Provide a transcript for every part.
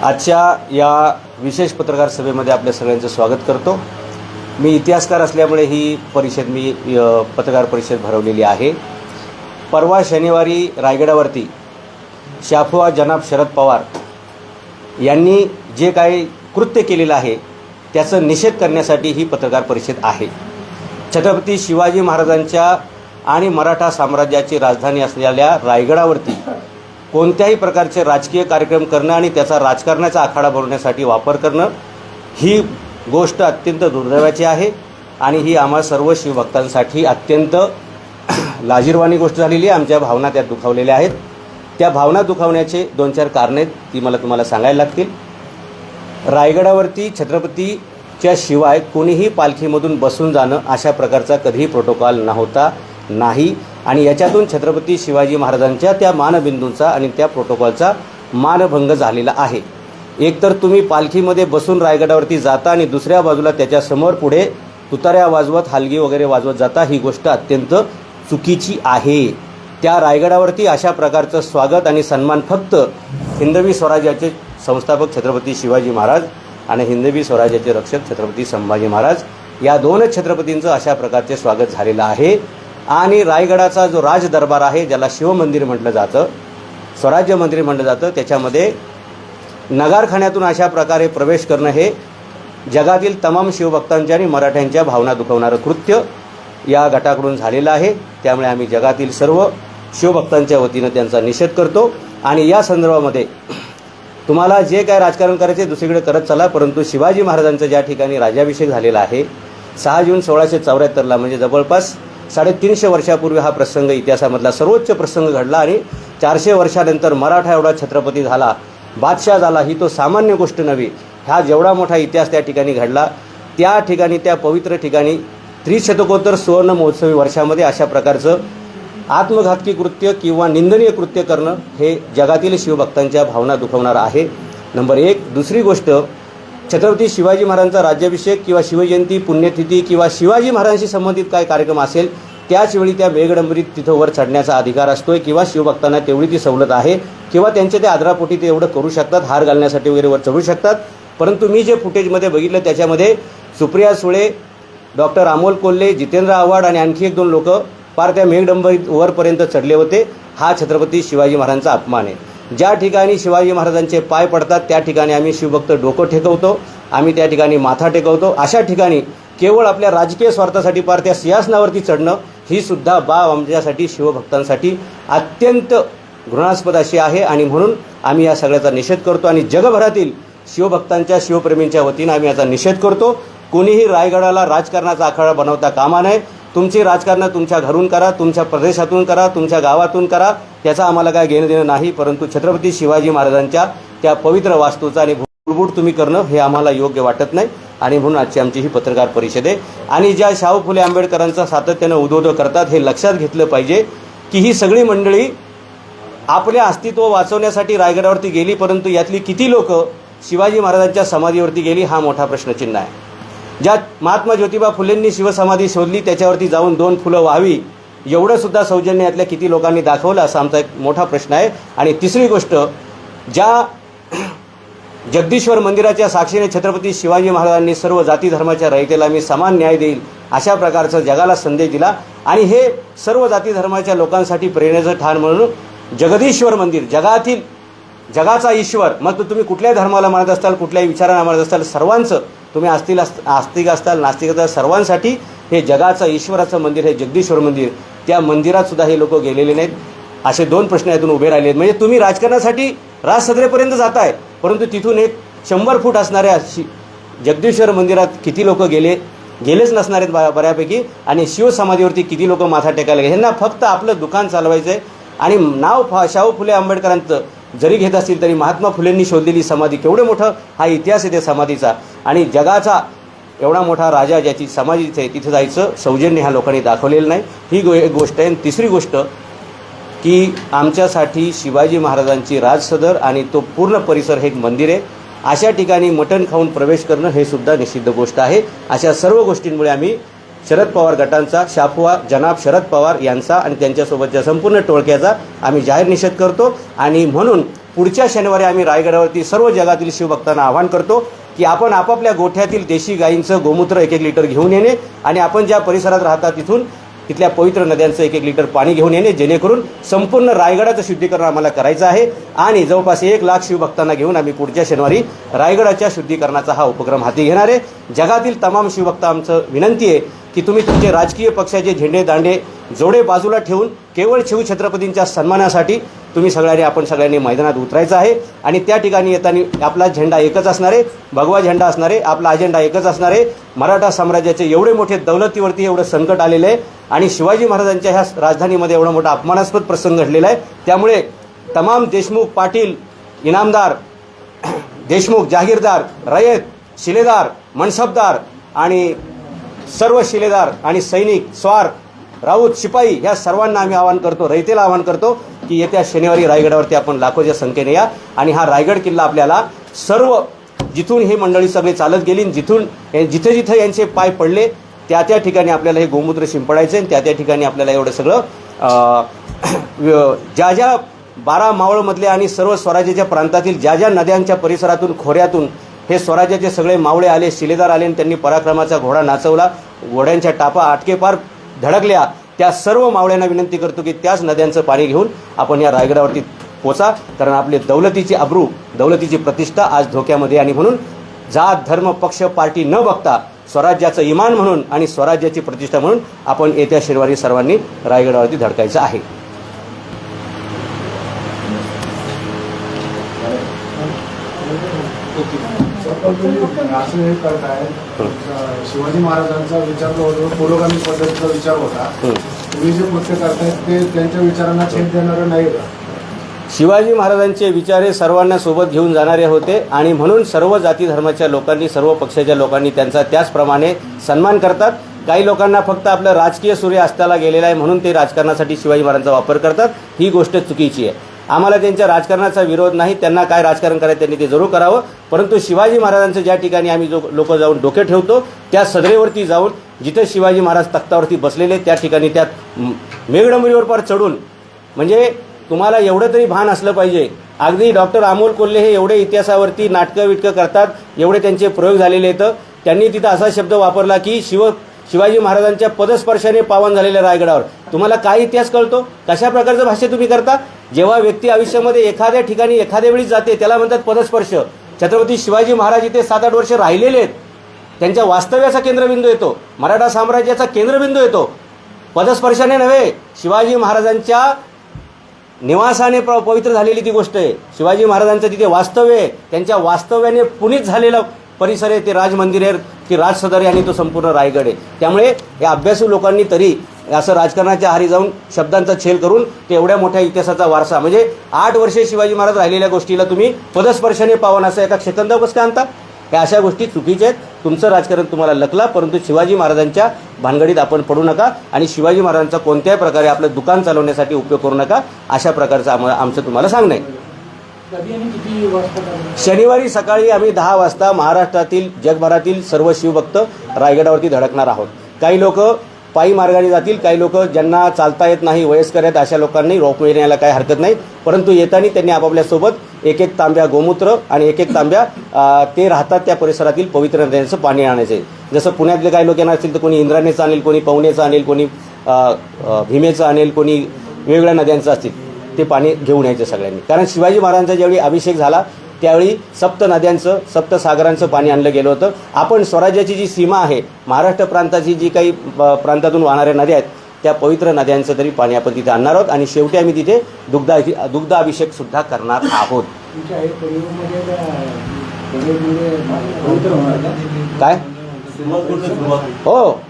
आजच्या या विशेष पत्रकार सभेमध्ये आपल्या सगळ्यांचं स्वागत करतो। मी इतिहासकार असल्यामुळे ही परिषद पत्रकार परिषद भरवलेली आहे। परवा शनिवारी रायगडावरती शाफुआ जनाब शरद पवार यांनी जे काही कृत्य केलेलं आहे त्याचा निषेध करण्यासाठी ही पत्रकार परिषद आहे। छत्रपती शिवाजी महाराजांच्या आणि मराठा साम्राज्याची राजधानी असलेल्या रायगडावरती कोणत्याही प्रकारचे राजकीय कार्यक्रम करणं आणि त्याचा राजकारणाचा आखाडा बनवण्यासाठी वापर करणं ही गोष्ट अत्यंत दुर्दैवाची आहे आणि ही आम्हा सर्व शिवभक्तांसाठी अत्यंत लाजिरवाणी गोष्ट झालेली आहे। आमच्या भावना त्यात दुखावलेल्या आहेत। त्या भावना दुखावण्याचे 2-4 कारणे ती मला तुम्हाला सांगायला लागतील। रायगडावरती छत्रपतीच्या शिवाय कोणीही पालखीमधून बसून जाणं अशा प्रकारचा कधीही प्रोटोकॉल नव्हता नाही आणि याच्यातून छत्रपती शिवाजी महाराजांच्या त्या मानबिंदूंचा आणि त्या प्रोटोकॉलचा मानभंग झालेला आहे। एकतर तुम्ही पालखीमध्ये बसून रायगडावरती जाता आणि दुसऱ्या बाजूला त्याच्या समोर पुढे तुताऱ्या वाजवत हलगी वगैरे वाजवत जाता, ही गोष्ट अत्यंत चुकीची आहे। त्या रायगडावरती अशा प्रकारचं स्वागत आणि सन्मान फक्त हिंदवी स्वराज्याचे संस्थापक छत्रपती शिवाजी महाराज आणि हिंदवी स्वराज्याचे रक्षक छत्रपती संभाजी महाराज या 2 छत्रपतींचं अशा प्रकारचे स्वागत झालेलं आहे। आणि रायगडाचा जो राज दरबार आहे, ज्याला शिवमंदिर म्हटलं जातं, स्वराज्य मंदिर म्हटलं जातं, त्याच्यामध्ये नगारखान्यातून अशा प्रकारे प्रवेश करणं हे जगातील तमाम शिवभक्तांच्या आणि मराठ्यांच्या भावना दुखवणारं कृत्य या गटाकडून झालेलं आहे। त्यामुळे आम्ही जगातील सर्व शिवभक्तांच्या वतीनं त्यांचा निषेध करतो आणि या संदर्भामध्ये तुम्हाला जे काय राजकारण करायचे दुसरीकडे करत चला, परंतु शिवाजी महाराजांचा ज्या ठिकाणी राज्याभिषेक झालेला आहे 6 जून 1674ला, म्हणजे जवळपास 350 वर्षापूर्वी हा प्रसंग इतिहासामधला सर्वोच्च प्रसंग घडला आणि 400 वर्षानंतर मराठा एवढा छत्रपती झाला, बादशाह झाला, ही तो सामान्य गोष्ट नव्हे। हा जेवढा मोठा इतिहास त्या ठिकाणी घडला, त्या ठिकाणी त्या पवित्र ठिकाणी त्रिशतकोत्तर सुवर्ण महोत्सवी वर्षामध्ये अशा प्रकारचं आत्मघातकी कृत्य किंवा निंदनीय कृत्य करणं हे जगातील शिवभक्तांच्या भावना दुखवणार आहे, नंबर 1। दुसरी गोष्ट, छत्रपती शिवाजी महाराजांचा राज्याभिषेक किंवा शिवजयंती पुण्यतिथी किंवा शिवाजी महाराजांशी संबंधित काय कार्यक्रम असेल त्याचवेळी त्या बेगडंबरीत तिथं वर चढण्याचा अधिकार असतोय किंवा शिवभक्तांना तेवढी ती सवलत आहे किंवा त्यांच्या त्या आदरापोटी ते एवढं करू शकतात, हार घालण्यासाठी वगैरे वर चढू शकतात। परंतु मी जे फुटेजमध्ये बघितलं त्याच्यामध्ये सुप्रिया सुळे, डॉक्टर अमोल कोल्हे, जितेंद्र आव्हाड आणि आणखी 1-2 लोक पार त्या मेघडंबरीत वरपर्यंत चढले होते। हा छत्रपती शिवाजी महाराजांचा अपमान आहे। ज्या ठिकाणी शिवाजी महाराजांचे पाय पडतात त्या ठिकाणी आम्ही शिवभक्त डोकं टेकवतो, आम्ही त्या ठिकाणी माथा टेकवतो। अशा ठिकाणी केवळ आपल्या राजकीय स्वार्थासाठी पार त्या सिंहासनावरती चढणं ही सुद्धा बाब आमच्यासाठी शिवभक्तांसाठी अत्यंत घृणास्पद अशी आहे आणि म्हणून आम्ही या सगळ्याचा निषेध करतो आणि जगभरातील शिवभक्तांच्या शिवप्रेमींच्या वतीनं आम्ही याचा निषेध करतो। कोणीही रायगडाला राजकारणाचा आखाडा बनवता कामा नये। तुमची राजकारण तुमच्या घरून करा, तुमच्या प्रदेशातून करा, तुमच्या गावातून करा, त्याचा आम्हाला काय घेणं देणं नाही, परंतु छत्रपती शिवाजी महाराजांच्या त्या पवित्र वास्तूचा आणि बुडबुड तुम्ही करणं हे आम्हाला योग्य वाटत नाही आणि म्हणून आजची आमची ही पत्रकार परिषद आहे। आणि ज्या शाहू फुले आंबेडकरांचा सातत्यानं उदोद करतात हे लक्षात घेतलं पाहिजे की ही सगळी मंडळी आपले अस्तित्व वाचवण्यासाठी रायगडावरती गेली, परंतु यातली किती लोक शिवाजी महाराजांच्या समाधीवरती गेली हा मोठा प्रश्नचिन्ह आहे। ज्या महात्मा ज्योतिबा फुलेंनी शिवसमाधी शोधली त्याच्यावरती जाऊन 2 फुलं व्हावी एवढं सुद्धा सौजन्य यातल्या किती लोकांनी दाखवलं असा आमचा एक मोठा प्रश्न आहे। आणि तिसरी गोष्ट, ज्या जगदीश्वर मंदिराच्या साक्षीने छत्रपती शिवाजी महाराजांनी सर्व जाती धर्माच्या रयतेला मी समान न्याय देईल अशा प्रकारचा जगाला संदेश दिला आणि हे सर्व जाती धर्माच्या लोकांसाठी प्रेरणेचं ठाण म्हणून जगदीश्वर मंदिर, जगाचा ईश्वर, मग तुम्ही कुठल्याही धर्माला मानत असताल, कुठल्याही विचारांना मानत असताल, सर्वांचं तुम्ही आस्तिक असताल, नास्तिक असताल, सर्वांसाठी हे जगाचं ईश्वराचं मंदिर हे जगदीश्वर मंदिर, त्या मंदिरात सुद्धा हे लोक गेलेले नाहीत। असे 2 प्रश्न यातून उभे राहिले आहेत। म्हणजे तुम्ही राजकारणासाठी राजसदरेपर्यंत जाताय, परंतु तिथून एक 100 फूट असणाऱ्या जगदीश्वर मंदिरात किती लोक गेलेच नसणार आहेत बऱ्यापैकी आणि शिवसमाधीवरती किती लोक माथा टेकायला गेले। ह्यांना फक्त आपलं दुकान चालवायचं आहे आणि नाव शाहू फुले आंबेडकरांचं जरी घेत असतील तरी महात्मा फुलेंनी शोधलेली समाधी केवढं मोठं हा इतिहास आहे त्या समाधीचा आणि जगाचा एवढा मोठा राजा ज्याची समाधी आहे तिथे जायचं सौजन्य ह्या लोकांनी दाखवलेलं नाही, ही एक गोष्ट आहे। तिसरी गोष्ट की आमच्यासाठी शिवाजी महाराजांची राजसदर आणि तो पूर्ण परिसर हे एक मंदिर आहे, अशा ठिकाणी मटण खाऊन प्रवेश करणं हे सुद्धा निषिद्ध गोष्ट आहे। अशा सर्व गोष्टींमुळे आम्ही शरद पवार गटांचा, शाफुआ जनाब शरद पवार यांचा आणि त्यांच्यासोबतच्या संपूर्ण टोळक्याचा आम्ही जाहीर निषेध करतो आणि म्हणून पुढच्या शनिवारी आम्ही रायगडावरती सर्व जगातील शिवभक्तांना आवाहन करतो की आपण आपापल्या गोठ्यातील देशी गायींचं गोमूत्र 1-1 लिटर घेऊन येणे आणि आपण ज्या परिसरात राहतात तिथल्या पवित्र नद्यांचं 1-1 लिटर पाणी घेऊन येणे, जेणेकरून संपूर्ण रायगडाचं शुद्धीकरण आम्हाला करायचं आहे आणि जवळपास 1 लाख शिवभक्तांना घेऊन आम्ही पुढच्या शनिवारी रायगडाच्या शुद्धीकरणाचा हा उपक्रम हाती घेणार आहे. जगातील तमाम शिवभक्त आमचं विनंती आहे की तुम्ही तुमचे राजकीय पक्षाचे झेंडे दांडे जोडे बाजूला ठेवून केवळ शिवछत्रपतींच्या सन्मानासाठी आपण सगळ्यांनी मैदानात उतरायचं आहे आणि त्या ठिकाणी येताना आपला झेंडा एकच असणार आहे, भगवा झेंडा असणार आहे, आपला अजेंडा एकच असणार आहे. मराठा साम्राज्याचे एवढे मोठे दौलतीवरती एवढं संकट आलेलं आहे आणि शिवाजी महाराजांच्या ह्या राजधानीमध्ये एवढा मोठा अपमानास्पद प्रसंग घडलेला आहे. त्यामुळे तमाम देशमुख, पाटील, इनामदार, देशमुख, जहागीरदार, रयत, शिलेदार, मनसबदार आणि सर्व शिलेदार आणि सैनिक, स्वार, राऊत, शिपाई ह्या सर्वांना आम्ही आवाहन करतो, रयतेला आवाहन करतो की येत्या शनिवारी रायगडावरती आपण लाखोच्या संख्येने या आणि हा रायगड किल्ला आपल्याला सर्व जिथून ही मंडळी सगळी चालत गेली, जिथे जिथे यांचे पाय पडले त्या ठिकाणी आपल्याला हे गोमूत्र शिंपडायचं आहे. त्या ठिकाणी आपल्याला एवढं सगळं ज्या 12 मावळमधले आणि सर्व स्वराज्याच्या प्रांतातील ज्या नद्यांच्या परिसरातून, खोऱ्यातून हे स्वराज्याचे सगळे मावळे आले, शिलेदार आले आणि त्यांनी पराक्रमाचा घोडा नाचवला, घोड्यांच्या टापा आटकेपार धडकल्या, त्या सर्व मावळ्यांना विनंती करतो की त्याच नद्यांचं पाणी घेऊन आपण या रायगडावरती पोचा, कारण आपले दौलतीची अब्रू, दौलतीची प्रतिष्ठा आज धोक्यामध्ये. आणि म्हणून जात, धर्म, पक्ष, पार्टी न बघता स्वराज्याचं इमान म्हणून आणि स्वराज्याची प्रतिष्ठा म्हणून आपण येत्या शनिवारी सर्वांनी रायगडावरती धडकायचं आहे. असं हे करताय, शिवाजी महाराजांचा विचार जो पुरोगामी पद्धतीचा विचार होता, तुम्ही जे कृत्य करतायत ते त्यांच्या विचारांना छेद देणारं नाही का? शिवाजी महाराजांचे विचार हे सर्वांना सोबत घेऊन जाणारे होते आणि म्हणून सर्व जाती धर्माच्या लोकांनी, सर्व पक्षाच्या लोकांनी त्यांचा त्याचप्रमाणे सन्मान करतात. काही लोकांना फक्त आपलं राजकीय सूर्य अस्ताला गेलेला आहे म्हणून ते राजकारणासाठी शिवाजी महाराजांचा वापर करतात. ही गोष्ट चुकीची आहे. आम्हाला त्यांच्या राजकारणाचा विरोध नाही, त्यांना काय राजकारण करायचं त्यांनी ते जरूर करावं, परंतु शिवाजी महाराजांचं ज्या ठिकाणी आम्ही लोक जाऊन डोके ठेवतो त्या सदरेवरती जाऊन जिथे शिवाजी महाराज तख्तावरती बसलेले त्या ठिकाणी त्यात मेघडंबरीवर पार चढून, म्हणजे तुम्हाला एवढं तरी भान असलं पाहिजे. अगदी डॉक्टर अमोल कोल्हे हे एवढे इतिहासावरती नाटकं करतात, एवढे त्यांचे प्रयोग झालेले आहेत. त्यांनी तिथं असा शब्द वापरला की शिवाजी महाराजांच्या पदस्पर्शाने पावन झालेल्या रायगडावर. तुम्हाला काय इतिहास कळतो? कशा प्रकारचं भाष्य तुम्ही करता? जेव्हा व्यक्ती आयुष्यामध्ये एखाद्या ठिकाणी एखाद्या वेळी जाते त्याला म्हणतात पदस्पर्श. छत्रपती शिवाजी महाराज इथे 7-8 वर्ष राहिलेले आहेत, त्यांच्या वास्तव्याचा केंद्रबिंदू येतो, मराठा साम्राज्याचा केंद्रबिंदू येतो. पदस्पर्शाने नव्हे, शिवाजी महाराजांच्या निवासाने पवित्र झालेली ती गोष्ट आहे. शिवाजी महाराजांचं तिथे वास्तव्य आहे, त्यांच्या वास्तव्याने पुनीत झालेलं परिसर आहे, ते राजमंदिर आहे, की राजसदर आहे आणि तो संपूर्ण रायगड आहे. त्यामुळे या अभ्यासू लोकांनी तरी असं राजकारणाच्या आहारी जाऊन शब्दांचा छेल करून ते एवढ्या मोठ्या इतिहासाचा वारसा, म्हणजे 8 वर्षे शिवाजी महाराज राहिलेल्या गोष्टीला तुम्ही पदस्पर्शाने पावन असं एका सेकंदावर कसं काय आणता? ह्या अशा गोष्टी चुकीच्या आहेत. तुमचं राजकारण तुम्हाला लकला, परंतु शिवाजी महाराजांच्या भानगडीत आपण पडू नका आणि शिवाजी महाराजांचा कोणत्याही प्रकारे आपलं दुकान चालवण्यासाठी उपयोग करू नका, अशा प्रकारचं आमचं तुम्हाला सांगणं आहे. शनिवारी सकाळी आम्ही 10 वाजता महाराष्ट्रातील, जगभरातील सर्व शिवभक्त रायगडावरती धडकणार आहोत. काही लोक पायी मार्गाने जातील, काही लोक ज्यांना चालता येत नाही, वयस्कर आहेत, अशा लोकांनी रोप येण्याला काही हरकत नाही, परंतु येताना त्यांनी आपापल्यासोबत 1-1 तांब्या गोमूत्र आणि 1-1 तांब्या ते राहतात त्या परिसरातील पवित्र नद्यांचं पाणी आणायचं आहे. जसं पुण्यातले काही लोक येणार असतील तर कोणी इंद्रायणीचं आणेल, कोणी पवनेचं आणेल, कोणी भीमेचं आणेल, कोणी वेगवेगळ्या नद्यांचं असतील, ते पाणी घेऊन यायचं सगळ्यांनी. कारण शिवाजी महाराजांचा ज्यावेळी अभिषेक झाला त्यावेळी 7 नद्यांचं, 7 सागरांचं पाणी आणलं गेलं होतं. आपण स्वराज्याची जी सीमा आहे, महाराष्ट्र प्रांताची जी काही प्रांतातून वाहणाऱ्या नद्या आहेत त्या पवित्र नद्यांचं तरी पाणी आपण तिथे आणणार आहोत आणि शेवटी आम्ही तिथे दुग्धाभिषेक सुद्धा करणार आहोत. काय हो,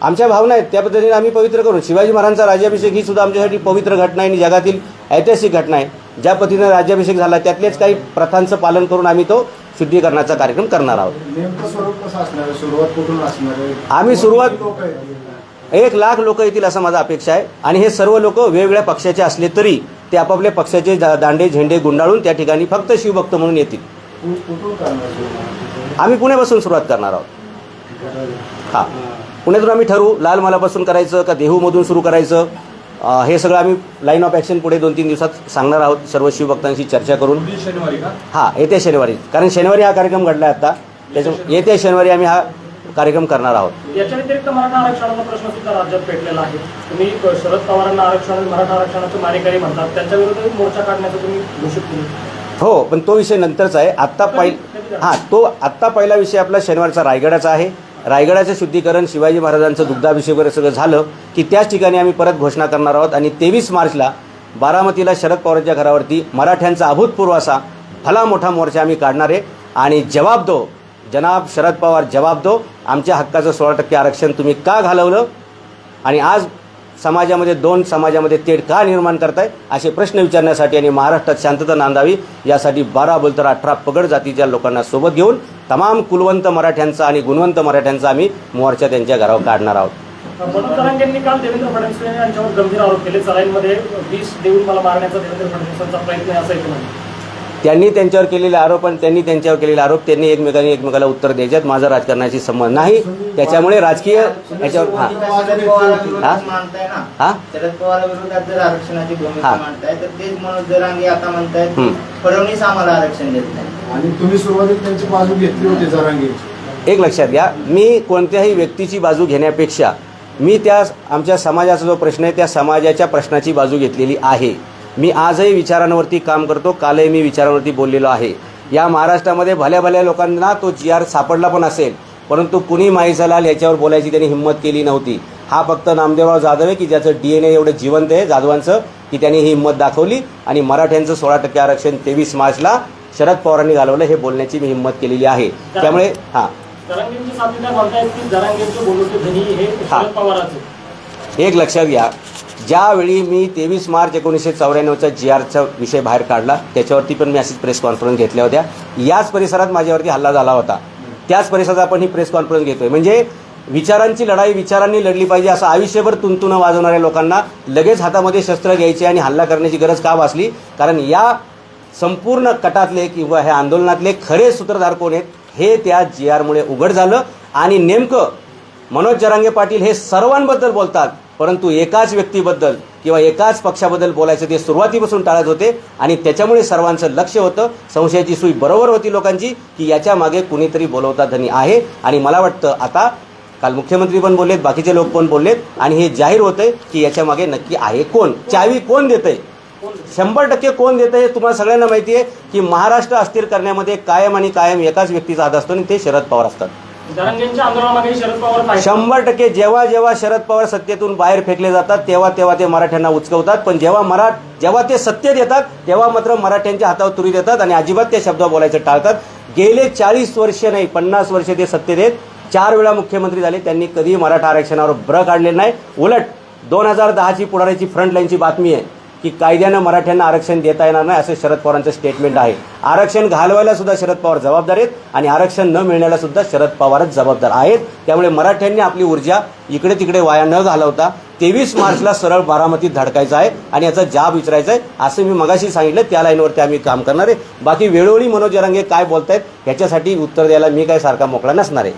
आमच्या भावना आहेत त्या पद्धतीने आम्ही पवित्र करून शिवाजी महाराजांचा राज्याभिषेक ही सुद्धा आमच्यासाठी पवित्र घटना आहे आणि जगातील ऐतिहासिक घटना आहे. ज्या पद्धतीने राज्याभिषेक झाला त्यातलेच काही प्रथांचं पालन करून आम्ही तो शुद्धीकरणाचा कार्यक्रम करणार आहोत. आम्ही सुरुवात 1 लाख लोक येतील असं माझा अपेक्षा आहे आणि हे सर्व लोक वेगवेगळ्या पक्षाचे असले तरी ते आपापल्या पक्षाचे दांडे झेंडे गुंडाळून त्या ठिकाणी फक्त शिवभक्त म्हणून येतील. आम्ही पुण्यापासून सुरुवात करणार आहोत. हां, पुण्यातून आम्ही ठरवू लाल मालापासून करायचं का देहूमधून सुरू करायचं हे सगळं आम्ही लाईन ऑफ ॲक्शन पुढे 2-3 दिवसात सांगणार आहोत सर्व शिवभक्तांशी चर्चा करून. शनिवारी का? हां, येत्या शनिवारी, कारण शनिवारी हा कार्यक्रम घडला आहे आता, येत्या शनिवारी आम्ही हा कार्यक्रम करणार आहोत. याच्या व्यतिरिक्त मराठा आरक्षणाचा प्रश्न सुद्धा राज्यात पेटलेला आहे. तुम्ही शरद पवारांना मराठा आरक्षणाचे मारेकरी म्हणतात, त्यांच्या विरोधात मोर्चा काढण्याचं तुम्ही घोषित केलं. हो, पण तो विषय नंतरचा आहे. आत्ता पहिला विषय आपला शनिवारचा रायगडाचा आहे. रायगडाचं शुद्धीकरण, शिवाजी महाराजांचं दुग्धाभिषेक वगैरे सगळं झालं की त्याच ठिकाणी आम्ही परत घोषणा करणार आहोत. आणि 23 मार्चला बारामतीला शरद पवारांच्या घरावरती मराठ्यांचा अभूतपूर्व असा भला मोठा मोर्चा आम्ही काढणार आहे. आणि जवाब दो जनाब शरद पवार, जवाब दो, आमच्या हक्काचं 16% आरक्षण तुम्ही का घालवलं आणि आज समाजामध्ये 2 समाजामध्ये तेढ का निर्माण करताय, असे प्रश्न विचारण्यासाठी आणि महाराष्ट्रात शांतता नांदावी यासाठी 12 बोलतर 18 पगड जातीच्या लोकांना सोबत घेऊन तमाम कुलवंत मराठ्यांचा आणि गुणवंत मराठ्यांचा आम्ही मोर्चा त्यांच्या घरावर काढणार आहोत. मनोज जरांगेंनी काल देवेंद्र फडणवीस यांच्यावर गंभीर आरोप केले. सलाईनमध्ये विष देऊन मला मारण्याचा देवेंद्र फडणवीसांचा प्रयत्न आहे, असं म्हणाले. त्यांनी त्यांच्यावर केलेले आरोप आणि त्यांनी त्यांच्यावर केलेले आरोप त्यांनी एकमेकाला उत्तर द्यायच्यात. माझा राजकारणाशी संबंध नाही, त्याच्यामुळे राजकीय याच्यावर शरद पवारांविरोधात जर आरक्षणाची भूमिका मांडताय तर तेच मनोज जरांगे आता म्हणतायत फडणवीस आम्हाला आरक्षण देत नाही. आणि तुम्ही सुरुवातीला त्यांची बाजू घेतली होती जरांगेची. एक लक्षात घ्या, मी कोणत्याही व्यक्तीची बाजू घेण्यापेक्षा मी त्या आमच्या समाजाचा जो प्रश्न आहे त्या समाजाच्या प्रश्नाची बाजू घेतलेली आहे. मी आजही विचारांवरती काम करतो, कालही मी विचारांवरती बोललेलो आहे. या महाराष्ट्रामध्ये भल्या भल्या लोकांना तो GR सापडला पण असेल, परंतु कुणी माईचालाल याच्यावर बोलायची त्यांनी हिंमत केली नव्हती. हा फक्त नामदेवराव जाधव आहे की ज्याचं DNA एवढं जिवंत आहे जाधवांचं, की त्यांनी ही हिंमत दाखवली आणि मराठ्यांचं 16% आरक्षण 23 मार्चला शरद पवारांनी घालवलं हे बोलण्याची मी हिंमत केलेली आहे. त्यामुळे जरांगेंची साथीदार म्हणतायत की जरांगेंचे बोलवते धनी हे शरद पवारांचे. एक लक्षात घ्या, ज्यावेळी मी 23 मार्च 1994चा GRचा विषय बाहेर काढला त्याच्यावरती पण मी अशीच प्रेस कॉन्फरन्स घेतल्या होत्या. याच परिसरात माझ्यावरती हल्ला झाला होता, त्याच परिसरात आपण ही प्रेस कॉन्फरन्स घेतोय. म्हणजे विचारांची लढाई विचारांनी लढली पाहिजे असं आयुष्यभर तुंतुनं वाजवणाऱ्या लोकांना लगेच हातामध्ये शस्त्र घ्यायचे आणि हल्ला करण्याची गरज का भासली? कारण या संपूर्ण कटातले किंवा ह्या आंदोलनातले खरे सूत्रधार कोण आहेत हे त्या GRमुळे उघड झालं. आणि नेमकं मनोज जरांगे पाटील हे सर्वांबद्दल बोलतात, परंतु एकाच व्यक्तीबद्दल किंवा एकाच पक्षाबद्दल बोलायचं ते सुरुवातीपासून टाळत होते. आणि त्याच्यामुळे सर्वांचं लक्ष होतं, संशयाची सुई बरोबर होती लोकांची की याच्या मागे कुणीतरी बोलवता धनी आहे. आणि मला वाटतं आता काल मुख्यमंत्री पण बोललेत, बाकीचे लोक पण बोललेत आणि हे जाहीर होतंय की याच्या मागे नक्की आहे कोण, चावी कोण देतंय, 100% कोण देतंय हे तुम्हाला सगळ्यांना माहिती आहे की महाराष्ट्र अस्थिर करण्यामध्ये कायम आणि कायम एकाच व्यक्तीचा हात असतो आणि ते शरद पवार असतात. जरांगेंच्या आंदोलनामागे शरद पवार 100% जेव्हा जेव्हा शरद पवार सत्तेतून बाहेर फेकले जातात तेव्हा ते मराठ्यांना उचकवतात, पण जेव्हा ते सत्तेत येतात तेव्हा मात्र मराठ्यांच्या हातावर तुरी देतात आणि अजिबात त्या शब्दावर बोलायचं टाळतात. गेले 40 वर्ष नाही 50 वर्ष ते सत्तेत आहेत, 4 वेळा मुख्यमंत्री झाले, त्यांनी कधी मराठा आरक्षणावर ब्र काढले नाही. उलट 2010ची पुढाऱ्याची फ्रंटलाईनची बातमी आहे की कायद्यानं मराठ्यांना आरक्षण देता येणार नाही असं शरद पवारांचं स्टेटमेंट आहे. आरक्षण घालवायला सुद्धा शरद पवार जबाबदार आहेत आणि आरक्षण न मिळण्याला सुद्धा शरद पवारच जबाबदार आहेत. त्यामुळे मराठ्यांनी आपली ऊर्जा इकडे तिकडे वाया न घालवता 23 मार्चला सरळ बारामतीत धडकायचं आहे आणि याचा जाब विचारायचा आहे असं मी मगाशी सांगितलं. त्या लाईनवरती आम्ही काम करणार आहे. बाकी वेळोवेळी मनोज जरांगे काय बोलतायत ह्याच्यासाठी उत्तर द्यायला मी काय सारखा मोकळा नसणार आहे.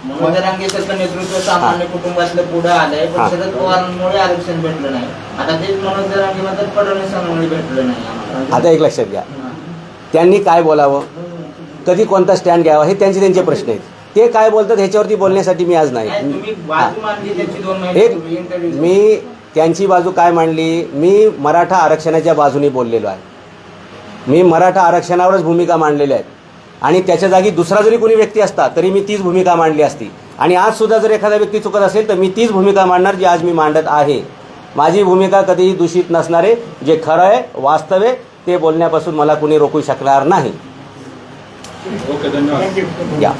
मनोज जरांगेचं नेतृत्व सामान्य कुटुंबातलं पुढे आलंय, पण शरद पवारांमुळे आरक्षण भेटलं नाही. आता तेच मनोज जरांगे म्हणतात फडणवीसांमुळे भेटलं नाही. आता एक लक्षात घ्या, त्यांनी काय बोलावं, कधी कोणता स्टँड घ्यावा हे त्यांचे प्रश्न आहेत. ते काय बोलतात ह्याच्यावरती बोलण्यासाठी मी आज नाही. मी त्यांची बाजू काय मांडली, मी मराठा आरक्षणाच्या बाजूने बोललेलो आहे. मी मराठा आरक्षणावरच भूमिका मांडलेल्या आहेत आणि त्याच्या जागी दुसरा जरी कोणी व्यक्ती असता तरी मी तीच भूमिका मांडली असती. आणि आज सुद्धा जर एखादा व्यक्ती चुकत असेल तर मी तीच भूमिका मांडणार जी आज मी मांडत आहे. माझी भूमिका कधीही दूषित नसणार आहे. जे खरं आहे वास्तव आहे ते बोलण्यापासून मला कोणी रोखू शकणार नाही. ओके, धन्यवाद. या